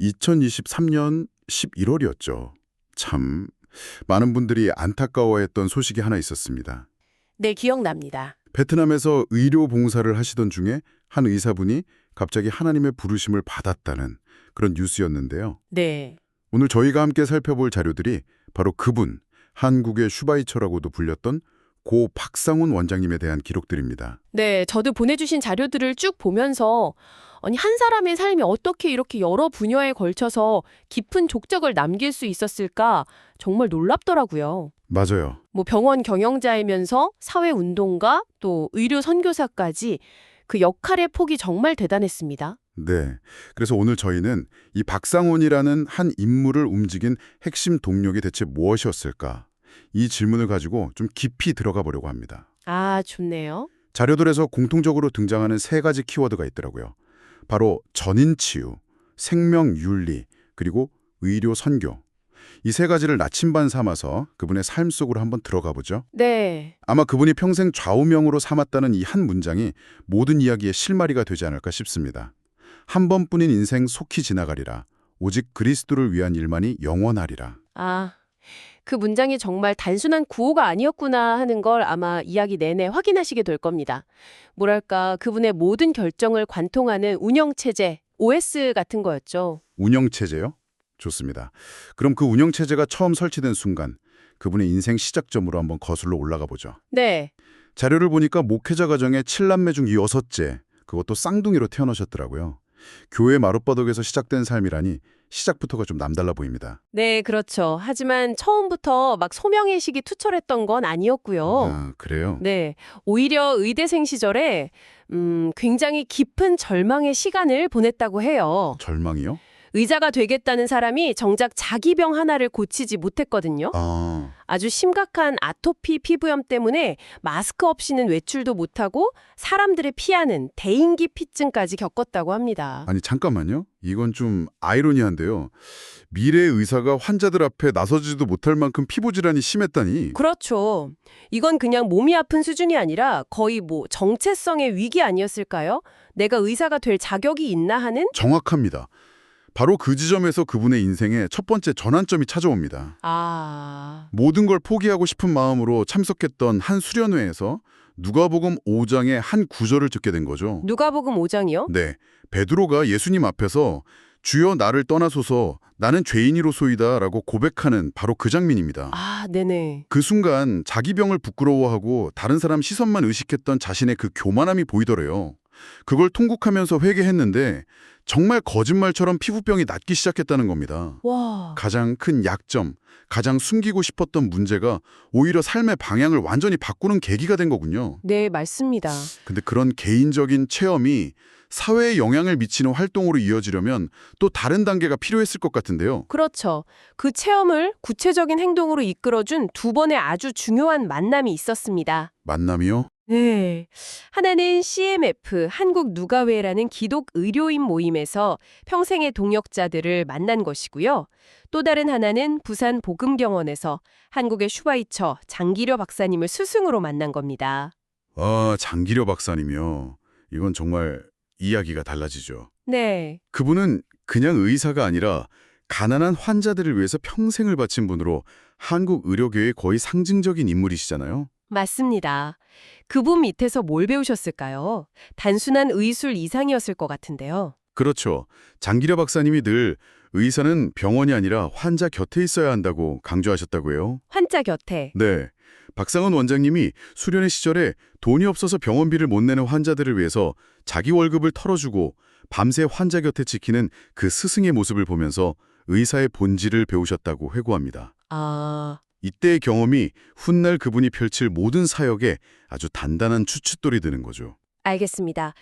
2023년 11월이었죠. 참, 많은 분들이 안타까워했던 소식이 하나 있었습니다. 네, 기억납니다. 베트남에서 의료 봉사를 하시던 중에 한 의사분이 갑자기 하나님의 부르심을 받았다는 그런 뉴스였는데요. 네. 오늘 저희가 함께 살펴볼 자료들이 바로 그분, 한국의 슈바이처라고도 불렸던 고 박상훈 원장님에 대한 기록들입니다. 네, 저도 보내주신 자료들을 쭉 보면서 아니, 한 사람의 삶이 어떻게 이렇게 여러 분야에 걸쳐서 깊은 족적을 남길 수 있었을까 정말 놀랍더라고요. 맞아요. 뭐 병원 경영자이면서 사회운동가 또 의료 선교사까지 그 역할의 폭이 정말 대단했습니다. 네. 그래서 오늘 저희는 이 박상훈이라는 한 인물을 움직인 핵심 동력이 대체 무엇이었을까? 이 질문을 가지고 좀 깊이 들어가 보려고 합니다. 아, 좋네요. 자료들에서 공통적으로 등장하는 세 가지 키워드가 있더라고요. 바로 전인치유, 생명윤리, 그리고 의료 선교. 이 세 가지를 나침반 삼아서 그분의 삶 속으로 한번 들어가 보죠. 네. 아마 그분이 평생 좌우명으로 삼았다는 이 한 문장이 모든 이야기의 실마리가 되지 않을까 싶습니다. 한 번뿐인 인생 속히 지나가리라. 오직 그리스도를 위한 일만이 영원하리라. 아, 그 문장이 정말 단순한 구호가 아니었구나 하는 걸 아마 이야기 내내 확인하시게 될 겁니다. 뭐랄까, 그분의 모든 결정을 관통하는 운영체제, OS 같은 거였죠. 운영체제요? 좋습니다. 그럼 그 운영체제가 처음 설치된 순간 그분의 인생 시작점으로 한번 거슬러 올라가 보죠. 네. 자료를 보니까 목회자 가정의 7남매 중 6째, 그것도 쌍둥이로 태어나셨더라고요. 교회 마룻바닥에서 시작된 삶이라니 시작부터가 좀 남달라 보입니다. 네, 그렇죠. 하지만 처음부터 막 소명의식이 투철했던 건 아니었고요. 아, 그래요? 네, 오히려 의대생 시절에 굉장히 깊은 절망의 시간을 보냈다고 해요. 절망이요? 의사가 되겠다는 사람이 정작 자기 병 하나를 고치지 못했거든요. 아, 아주 심각한 아토피 피부염 때문에 마스크 없이는 외출도 못하고 사람들을 피하는 대인기피증까지 겪었다고 합니다. 아니 잠깐만요. 이건 좀 아이러니한데요. 미래 의사가 환자들 앞에 나서지도 못할 만큼 피부 질환이 심했다니. 그렇죠. 이건 그냥 몸이 아픈 수준이 아니라 거의 뭐 정체성의 위기 아니었을까요? 내가 의사가 될 자격이 있나 하는? 정확합니다. 바로 그 지점에서 그분의 인생에 첫 번째 전환점이 찾아옵니다. 아, 모든 걸 포기하고 싶은 마음으로 참석했던 한 수련회에서 누가복음 5장의 한 구절을 듣게 된 거죠. 누가복음 5장이요? 네, 베드로가 예수님 앞에서 주여 나를 떠나소서 나는 죄인이로소이다 라고 고백하는 바로 그 장면입니다. 아, 네네. 그 순간 자기 병을 부끄러워하고 다른 사람 시선만 의식했던 자신의 그 교만함이 보이더래요. 그걸 통곡하면서 회개했는데 정말 거짓말처럼 피부병이 낫기 시작했다는 겁니다. 와, 가장 큰 약점, 가장 숨기고 싶었던 문제가 오히려 삶의 방향을 완전히 바꾸는 계기가 된 거군요. 네, 맞습니다. 근데 그런 개인적인 체험이 사회에 영향을 미치는 활동으로 이어지려면 또 다른 단계가 필요했을 것 같은데요. 그렇죠. 그 체험을 구체적인 행동으로 이끌어준 두 번의 아주 중요한 만남이 있었습니다. 만남이요? 네. 하나는 CMF, 한국 누가회라는 기독 의료인 모임에서 평생의 동역자들을 만난 것이고요. 또 다른 하나는 부산 복음경원에서 한국의 슈바이처 장기려 박사님을 스승으로 만난 겁니다. 아, 장기려 박사님이요. 이건 정말 이야기가 달라지죠. 네. 그분은 그냥 의사가 아니라 가난한 환자들을 위해서 평생을 바친 분으로 한국 의료계의 거의 상징적인 인물이시잖아요. 맞습니다. 그분 밑에서 뭘 배우셨을까요? 단순한 의술 이상이었을 것 같은데요. 그렇죠. 장기려 박사님이 늘 의사는 병원이 아니라 환자 곁에 있어야 한다고 강조하셨다고 해요. 환자 곁에. 네. 박상은 원장님이 수련회 시절에 돈이 없어서 병원비를 못 내는 환자들을 위해서 자기 월급을 털어주고 밤새 환자 곁에 지키는 그 스승의 모습을 보면서 의사의 본질을 배우셨다고 회고합니다. 아, 이때의 경험이 훗날 그분이 펼칠 모든 사역에 아주 단단한 추춧돌이 되는 거죠. 알겠습니다.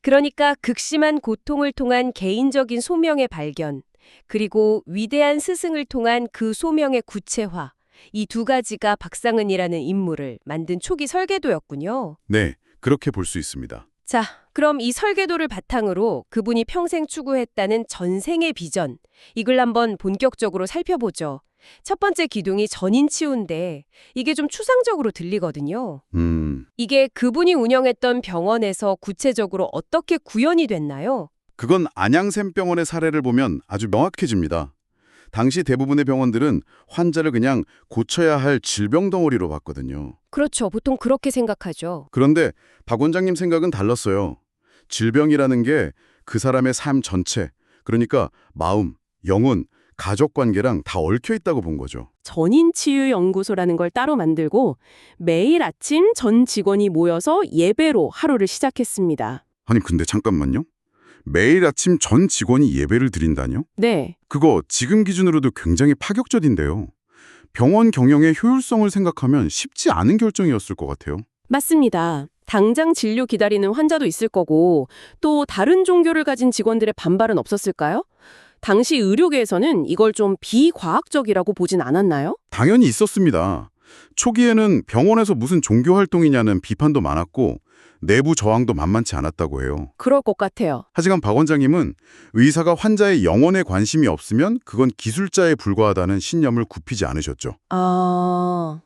그러니까 극심한 고통을 통한 개인적인 소명의 발견, 그리고 위대한 스승을 통한 그 소명의 구체화, 이 두 가지가 박상은이라는 인물을 만든 초기 설계도였군요. 네, 그렇게 볼 수 있습니다. 자, 그럼 이 설계도를 바탕으로 그분이 평생 추구했다는 전생의 비전, 이걸 한번 본격적으로 살펴보죠. 첫 번째 기둥이 전인치유인데 이게 좀 추상적으로 들리거든요. 이게 그분이 운영했던 병원에서 구체적으로 어떻게 구현이 됐나요? 그건 안양샘병원의 사례를 보면 아주 명확해집니다. 당시 대부분의 병원들은 환자를 그냥 고쳐야 할 질병 덩어리로 봤거든요. 그렇죠. 보통 그렇게 생각하죠. 그런데 박 원장님 생각은 달랐어요. 질병이라는 게 그 사람의 삶 전체, 그러니까 마음, 영혼, 가족관계랑 다 얽혀 있다고 본 거죠. 전인치유연구소라는 걸 따로 만들고 매일 아침 전 직원이 모여서 예배로 하루를 시작했습니다. 아니 근데 잠깐만요. 매일 아침 전 직원이 예배를 드린다뇨? 네, 그거 지금 기준으로도 굉장히 파격적인데요. 병원 경영의 효율성을 생각하면 쉽지 않은 결정이었을 것 같아요. 맞습니다. 당장 진료 기다리는 환자도 있을 거고 또 다른 종교를 가진 직원들의 반발은 없었을까요? 당시 의료계에서는 이걸 좀 비과학적이라고 보진 않았나요? 당연히 있었습니다. 초기에는 병원에서 무슨 종교 활동이냐는 비판도 많았고 내부 저항도 만만치 않았다고 해요. 그럴 것 같아요. 하지만 박 원장님은 의사가 환자의 영혼에 관심이 없으면 그건 기술자에 불과하다는 신념을 굽히지 않으셨죠.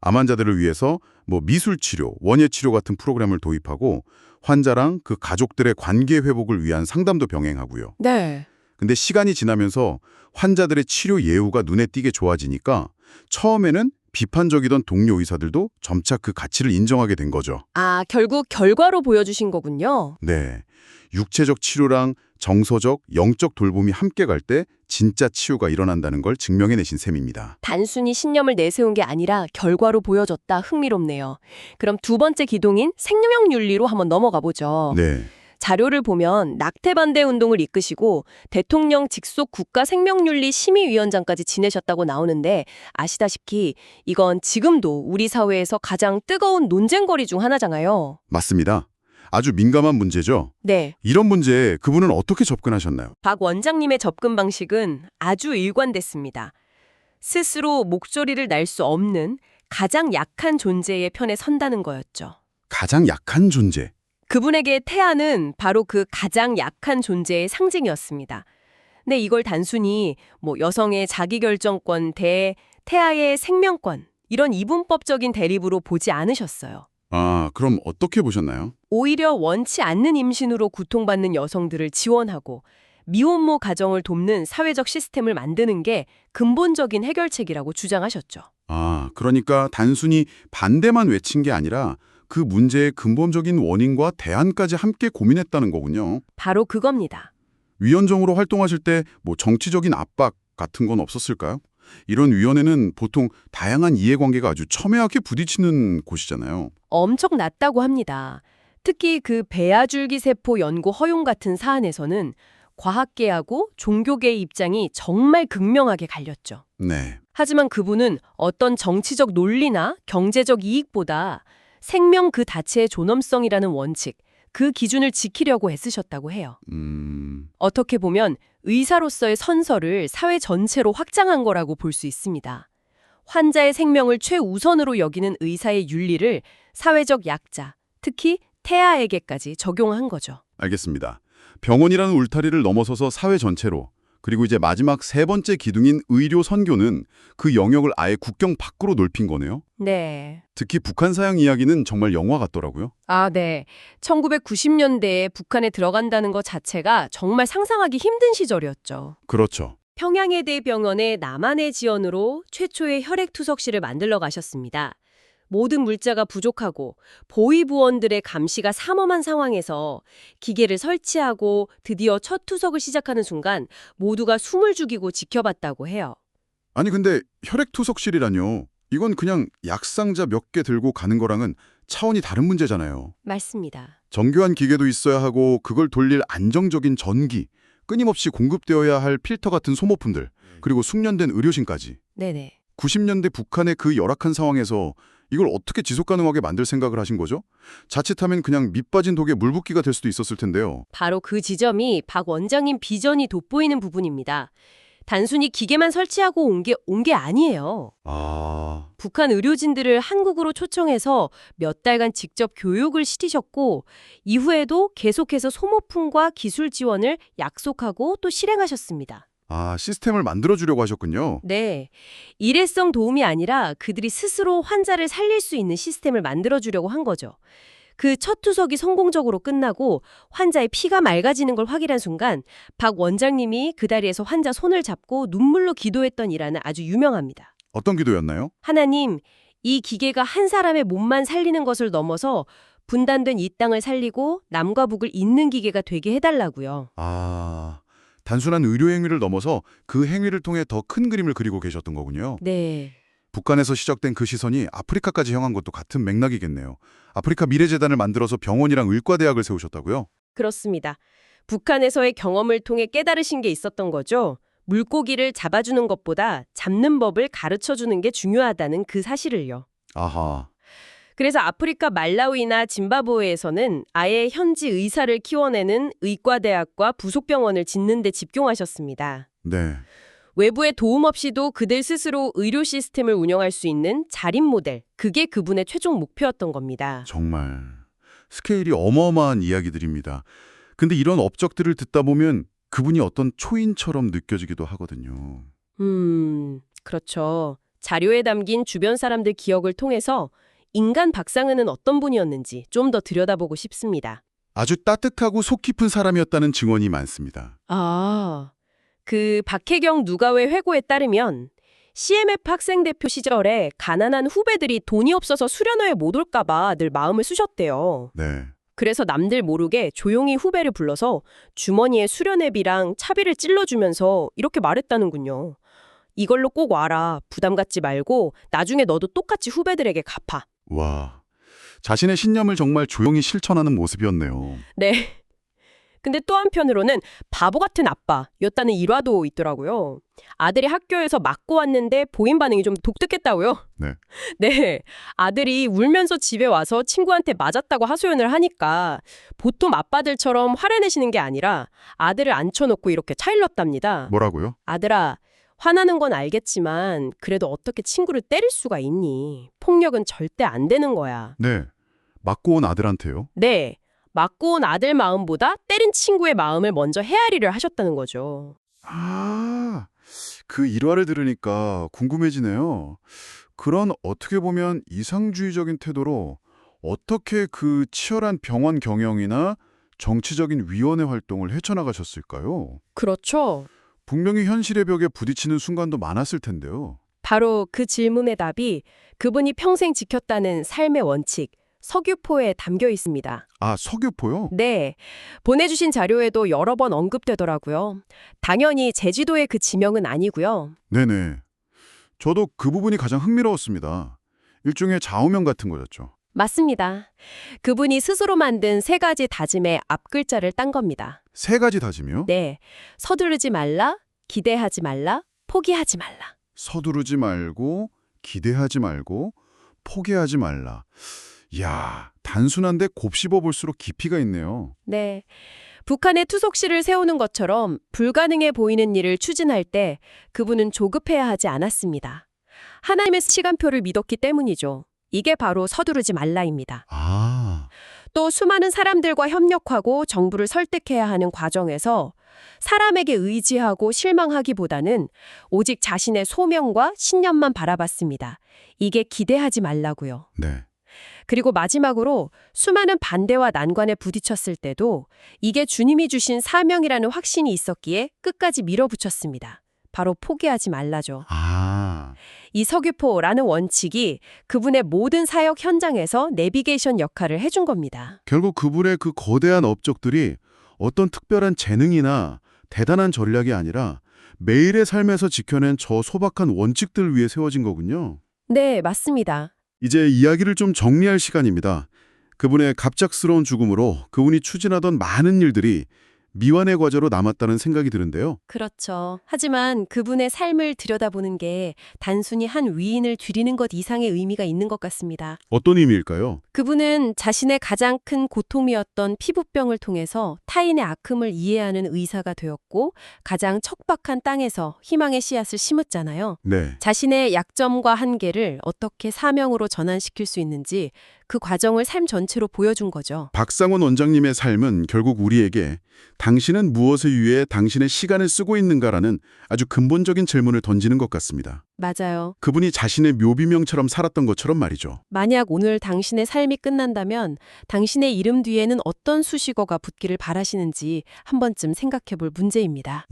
암 환자들을 위해서 미술치료, 원예치료 같은 프로그램을 도입하고 환자랑 그 가족들의 관계 회복을 위한 상담도 병행하고요. 네. 근데 시간이 지나면서 환자들의 치료 예후가 눈에 띄게 좋아지니까 처음에는 비판적이던 동료 의사들도 점차 그 가치를 인정하게 된 거죠. 결국 결과로 보여주신 거군요. 네. 육체적 치료랑 정서적, 영적 돌봄이 함께 갈 때 진짜 치유가 일어난다는 걸 증명해내신 셈입니다. 단순히 신념을 내세운 게 아니라 결과로 보여줬다. 흥미롭네요. 그럼 두 번째 기둥인 생명윤리로 한번 넘어가 보죠. 네. 자료를 보면 낙태 반대 운동을 이끄시고 대통령 직속 국가생명윤리 심의위원장까지 지내셨다고 나오는데 아시다시피 이건 지금도 우리 사회에서 가장 뜨거운 논쟁거리 중 하나잖아요. 맞습니다. 아주 민감한 문제죠. 네. 이런 문제에 그분은 어떻게 접근하셨나요? 박 원장님의 접근 방식은 아주 일관됐습니다. 스스로 목소리를 낼 수 없는 가장 약한 존재의 편에 선다는 거였죠. 가장 약한 존재. 그분에게 태아는 바로 그 가장 약한 존재의 상징이었습니다. 근데 이걸 단순히 여성의 자기결정권 대 태아의 생명권 이런 이분법적인 대립으로 보지 않으셨어요. 그럼 어떻게 보셨나요? 오히려 원치 않는 임신으로 고통받는 여성들을 지원하고 미혼모 가정을 돕는 사회적 시스템을 만드는 게 근본적인 해결책이라고 주장하셨죠. 그러니까 단순히 반대만 외친 게 아니라 그 문제의 근본적인 원인과 대안까지 함께 고민했다는 거군요. 바로 그겁니다. 위원장으로 활동하실 때 정치적인 압박 같은 건 없었을까요? 이런 위원회는 보통 다양한 이해관계가 아주 첨예하게 부딪히는 곳이잖아요. 엄청 낮다고 합니다. 특히 그 배아줄기세포 연구 허용 같은 사안에서는 과학계하고 종교계의 입장이 정말 극명하게 갈렸죠. 네. 하지만 그분은 어떤 정치적 논리나 경제적 이익보다 생명 그 자체의 존엄성이라는 원칙, 그 기준을 지키려고 애쓰셨다고 해요. 어떻게 보면 의사로서의 선서를 사회 전체로 확장한 거라고 볼 수 있습니다. 환자의 생명을 최우선으로 여기는 의사의 윤리를 사회적 약자, 특히 태아에게까지 적용한 거죠. 알겠습니다. 병원이라는 울타리를 넘어서서 사회 전체로, 그리고 이제 마지막 세 번째 기둥인 의료 선교는 그 영역을 아예 국경 밖으로 넓힌 거네요. 네. 특히 북한 사양 이야기는 정말 영화 같더라고요. 네. 1990년대에 북한에 들어간다는 것 자체가 정말 상상하기 힘든 시절이었죠. 그렇죠. 평양해대병원의 남한의 지원으로 최초의 혈액투석실을 만들러 가셨습니다. 모든 물자가 부족하고 보위부원들의 감시가 삼엄한 상황에서 기계를 설치하고 드디어 첫 투석을 시작하는 순간 모두가 숨을 죽이고 지켜봤다고 해요. 아니 근데 혈액투석실이라뇨. 이건 그냥 약상자 몇 개 들고 가는 거랑은 차원이 다른 문제잖아요. 맞습니다. 정교한 기계도 있어야 하고 그걸 돌릴 안정적인 전기, 끊임없이 공급되어야 할 필터 같은 소모품들, 그리고 숙련된 의료진까지. 네네. 90년대 북한의 그 열악한 상황에서 이걸 어떻게 지속 가능하게 만들 생각을 하신 거죠? 자칫하면 그냥 밑 빠진 독에 물 붓기가 될 수도 있었을 텐데요. 바로 그 지점이 박 원장님 비전이 돋보이는 부분입니다. 단순히 기계만 설치하고 온 게 아니에요. 북한 의료진들을 한국으로 초청해서 몇 달간 직접 교육을 시키셨고 이후에도 계속해서 소모품과 기술 지원을 약속하고 또 실행하셨습니다. 시스템을 만들어주려고 하셨군요. 네. 일회성 도움이 아니라 그들이 스스로 환자를 살릴 수 있는 시스템을 만들어주려고 한 거죠. 그 첫 투석이 성공적으로 끝나고 환자의 피가 맑아지는 걸 확인한 순간 박 원장님이 그 다리에서 환자 손을 잡고 눈물로 기도했던 일화는 아주 유명합니다. 어떤 기도였나요? 하나님, 이 기계가 한 사람의 몸만 살리는 것을 넘어서 분단된 이 땅을 살리고 남과 북을 잇는 기계가 되게 해달라고요. 아, 단순한 의료 행위를 넘어서 그 행위를 통해 더 큰 그림을 그리고 계셨던 거군요. 네. 북한에서 시작된 그 시선이 아프리카까지 향한 것도 같은 맥락이겠네요. 아프리카 미래재단을 만들어서 병원이랑 의과대학을 세우셨다고요? 그렇습니다. 북한에서의 경험을 통해 깨달으신 게 있었던 거죠. 물고기를 잡아주는 것보다 잡는 법을 가르쳐주는 게 중요하다는 그 사실을요. 아하, 그래서 아프리카 말라위나 짐바브웨에서는 아예 현지 의사를 키워내는 의과대학과 부속병원을 짓는 데 집중하셨습니다. 네. 외부의 도움 없이도 그들 스스로 의료 시스템을 운영할 수 있는 자립 모델, 그게 그분의 최종 목표였던 겁니다. 정말 스케일이 어마어마한 이야기들입니다. 근데 이런 업적들을 듣다 보면 그분이 어떤 초인처럼 느껴지기도 하거든요. 그렇죠. 자료에 담긴 주변 사람들 기억을 통해서 인간 박상은은 어떤 분이었는지 좀 더 들여다보고 싶습니다. 아주 따뜻하고 속 깊은 사람이었다는 증언이 많습니다. 그 박혜경 누가외 회고에 따르면 CMF 학생 대표 시절에 가난한 후배들이 돈이 없어서 수련회에 못 올까 봐 늘 마음을 쑤셨대요. 네. 그래서 남들 모르게 조용히 후배를 불러서 주머니에 수련회비랑 차비를 찔러주면서 이렇게 말했다는군요. 이걸로 꼭 와라. 부담 갖지 말고 나중에 너도 똑같이 후배들에게 갚아. 와, 자신의 신념을 정말 조용히 실천하는 모습이었네요. 네. 근데 또 한편으로는 바보 같은 아빠였다는 일화도 있더라고요. 아들이 학교에서 맞고 왔는데 보인 반응이 좀 독특했다고요? 네. 네. 아들이 울면서 집에 와서 친구한테 맞았다고 하소연을 하니까 보통 아빠들처럼 화를 내시는 게 아니라 아들을 앉혀놓고 이렇게 차일렀답니다. 뭐라고요? 아들아, 화나는 건 알겠지만 그래도 어떻게 친구를 때릴 수가 있니? 폭력은 절대 안 되는 거야. 네. 맞고 온 아들한테요? 네. 맞고 온 아들 마음보다 때린 친구의 마음을 먼저 헤아리려 하셨다는 거죠. 아, 그 일화를 들으니까 궁금해지네요. 그런 어떻게 보면 이상주의적인 태도로 어떻게 그 치열한 병원 경영이나 정치적인 위원회 활동을 헤쳐나가셨을까요? 그렇죠. 분명히 현실의 벽에 부딪히는 순간도 많았을 텐데요. 바로 그 질문의 답이 그분이 평생 지켰다는 삶의 원칙, 서귀포에 담겨 있습니다. 아, 서귀포요? 네. 보내주신 자료에도 여러 번 언급되더라고요. 당연히 제주도의 그 지명은 아니고요. 네네. 저도 그 부분이 가장 흥미로웠습니다. 일종의 좌우명 같은 거였죠. 맞습니다. 그분이 스스로 만든 세 가지 다짐의 앞글자를 딴 겁니다. 세 가지 다짐이요? 네. 서두르지 말라, 기대하지 말라, 포기하지 말라. 서두르지 말고, 기대하지 말고, 포기하지 말라. 이야, 단순한데 곱씹어 볼수록 깊이가 있네요. 네. 북한의 투석실을 세우는 것처럼 불가능해 보이는 일을 추진할 때 그분은 조급해야 하지 않았습니다. 하나님의 시간표를 믿었기 때문이죠. 이게 바로 서두르지 말라입니다. 아, 또 수많은 사람들과 협력하고 정부를 설득해야 하는 과정에서 사람에게 의지하고 실망하기보다는 오직 자신의 소명과 신념만 바라봤습니다. 이게 기대하지 말라고요. 네. 그리고 마지막으로 수많은 반대와 난관에 부딪혔을 때도 이게 주님이 주신 사명이라는 확신이 있었기에 끝까지 밀어붙였습니다. 바로 포기하지 말라죠. 아, 이 서귀포라는 원칙이 그분의 모든 사역 현장에서 내비게이션 역할을 해준 겁니다. 결국 그분의 그 거대한 업적들이 어떤 특별한 재능이나 대단한 전략이 아니라 매일의 삶에서 지켜낸 저 소박한 원칙들 위에 세워진 거군요. 네, 맞습니다. 이제 이야기를 좀 정리할 시간입니다. 그분의 갑작스러운 죽음으로 그분이 추진하던 많은 일들이 미완의 과제로 남았다는 생각이 드는데요. 그렇죠. 하지만 그분의 삶을 들여다보는 게 단순히 한 위인을 줄이는 것 이상의 의미가 있는 것 같습니다. 어떤 의미일까요? 그분은 자신의 가장 큰 고통이었던 피부병을 통해서 타인의 아픔을 이해하는 의사가 되었고 가장 척박한 땅에서 희망의 씨앗을 심었잖아요. 네. 자신의 약점과 한계를 어떻게 사명으로 전환시킬 수 있는지 그 과정을 삶 전체로 보여준 거죠. 박상원 원장님의 삶은 결국 우리에게 당신은 무엇을 위해 당신의 시간을 쓰고 있는가라는 아주 근본적인 질문을 던지는 것 같습니다. 맞아요. 그분이 자신의 묘비명처럼 살았던 것처럼 말이죠. 만약 오늘 당신의 삶이 끝난다면 당신의 이름 뒤에는 어떤 수식어가 붙기를 바라시는지 한 번쯤 생각해 볼 문제입니다.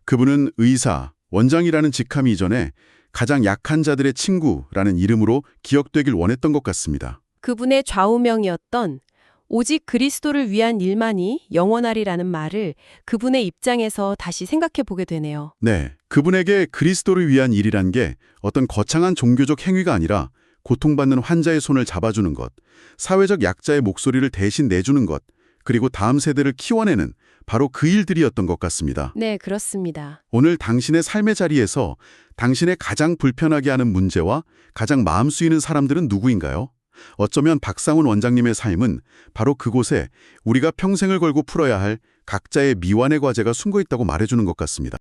그분은 의사, 원장이라는 직함이 이전에 가장 약한 자들의 친구라는 이름으로 기억되길 원했던 것 같습니다. 그분의 좌우명이었던 오직 그리스도를 위한 일만이 영원하리라는 말을 그분의 입장에서 다시 생각해 보게 되네요. 네, 그분에게 그리스도를 위한 일이란 게 어떤 거창한 종교적 행위가 아니라 고통받는 환자의 손을 잡아주는 것, 사회적 약자의 목소리를 대신 내주는 것, 그리고 다음 세대를 키워내는 바로 그 일들이었던 것 같습니다. 네, 그렇습니다. 오늘 당신의 삶의 자리에서 당신의 가장 불편하게 하는 문제와 가장 마음 쓰이는 사람들은 누구인가요? 어쩌면 박상훈 원장님의 삶은 바로 그곳에 우리가 평생을 걸고 풀어야 할 각자의 미완의 과제가 숨고 있다고 말해주는 것 같습니다.